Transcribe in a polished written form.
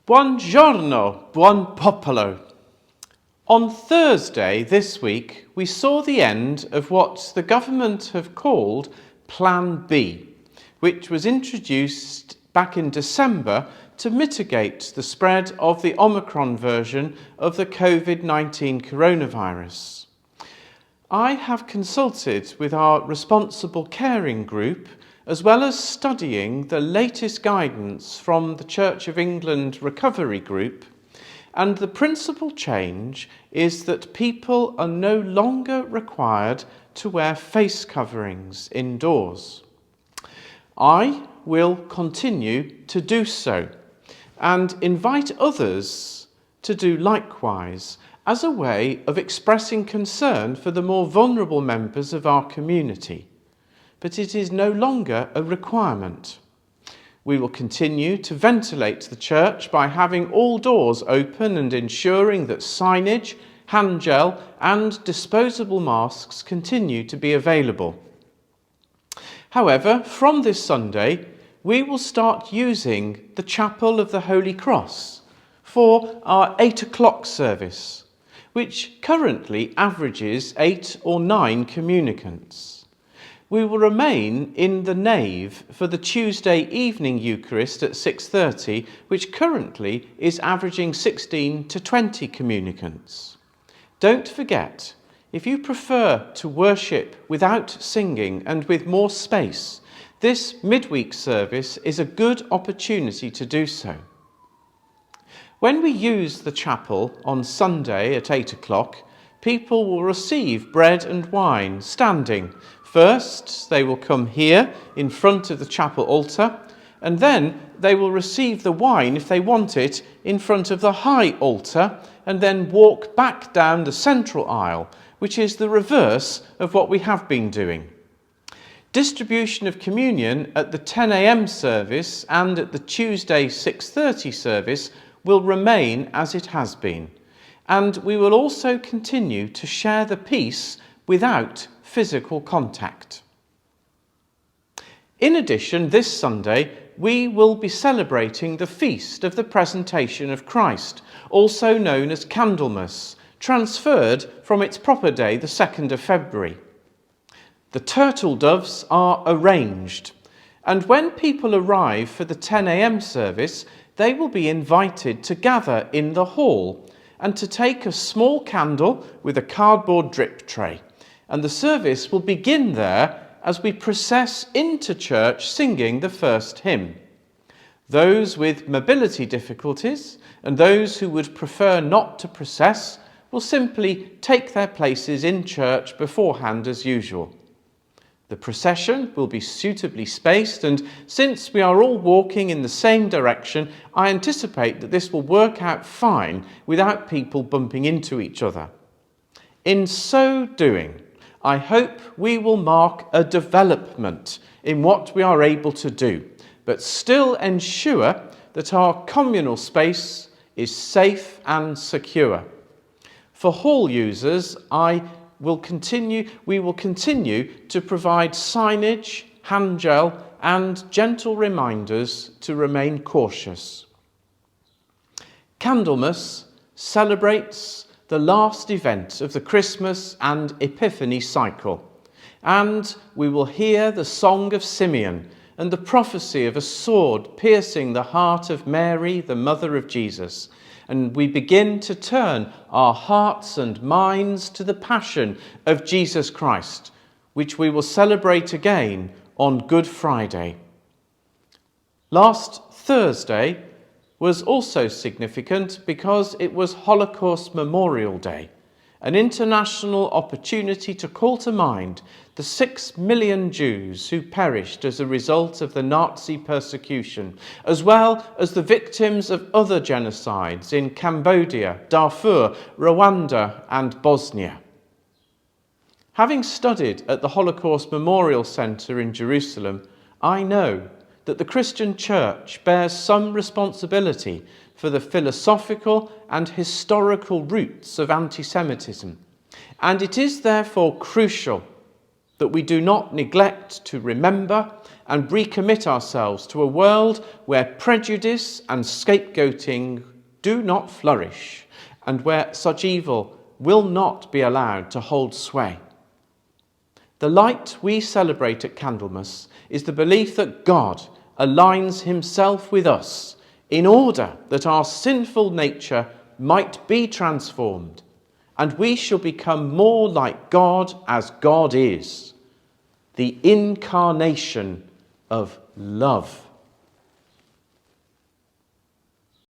Buongiorno, buon popolo. On Thursday this week, we saw the end of what the government have called Plan B, which was introduced back in December to mitigate the spread of the Omicron version of the COVID-19 coronavirus. I have consulted with our responsible caring group, as well as studying the latest guidance from the Church of England Recovery Group, and the principal change is that people are no longer required to wear face coverings indoors. I will continue to do so and invite others to do likewise as a way of expressing concern for the more vulnerable members of our community. But it is no longer a requirement. We will continue to ventilate the church by having all doors open and ensuring that signage, hand gel and disposable masks continue to be available. However, from this Sunday, we will start using the Chapel of the Holy Cross for our 8 o'clock service, which currently averages 8 or 9 communicants. We will remain in the nave for the Tuesday evening Eucharist at 6:30, which currently is averaging 16 to 20 communicants. Don't forget, if you prefer to worship without singing and with more space, this midweek service is a good opportunity to do so. When we use the chapel on Sunday at 8 o'clock, people will receive bread and wine standing. First, they will come here in front of the chapel altar, and then they will receive the wine, if they want it, in front of the high altar, and then walk back down the central aisle, which is the reverse of what we have been doing. Distribution of communion at the 10 a.m. service and at the Tuesday 6:30 service will remain as it has been, and we will also continue to share the peace without physical contact. In addition, this Sunday, we will be celebrating the feast of the presentation of Christ, also known as Candlemas, transferred from its proper day, the 2nd of February. The turtle doves are arranged, and when people arrive for the 10 a.m. service, they will be invited to gather in the hall and to take a small candle with a cardboard drip tray. And the service will begin there as we process into church singing the first hymn. Those with mobility difficulties and those who would prefer not to process will simply take their places in church beforehand as usual. The procession will be suitably spaced, and since we are all walking in the same direction, I anticipate that this will work out fine without people bumping into each other. In so doing, I hope we will mark a development in what we are able to do, but still ensure that our communal space is safe and secure. For hall users, we will continue to provide signage, hand gel, and gentle reminders to remain cautious. Candlemas celebrates the last event of the Christmas and Epiphany cycle, and we will hear the song of Simeon and the prophecy of a sword piercing the heart of Mary, the mother of Jesus, and we begin to turn our hearts and minds to the passion of Jesus Christ, which we will celebrate again on Good Friday. Last Thursday was also significant because it was Holocaust Memorial Day, an international opportunity to call to mind the 6 million Jews who perished as a result of the Nazi persecution, as well as the victims of other genocides in Cambodia, Darfur, Rwanda, and Bosnia. Having studied at the Holocaust Memorial Centre in Jerusalem, I know that the Christian Church bears some responsibility for the philosophical and historical roots of anti-Semitism, and it is therefore crucial that we do not neglect to remember and recommit ourselves to a world where prejudice and scapegoating do not flourish and where such evil will not be allowed to hold sway. The light we celebrate at Candlemas is the belief that God aligns himself with us in order that our sinful nature might be transformed and we shall become more like God as God is, the incarnation of love.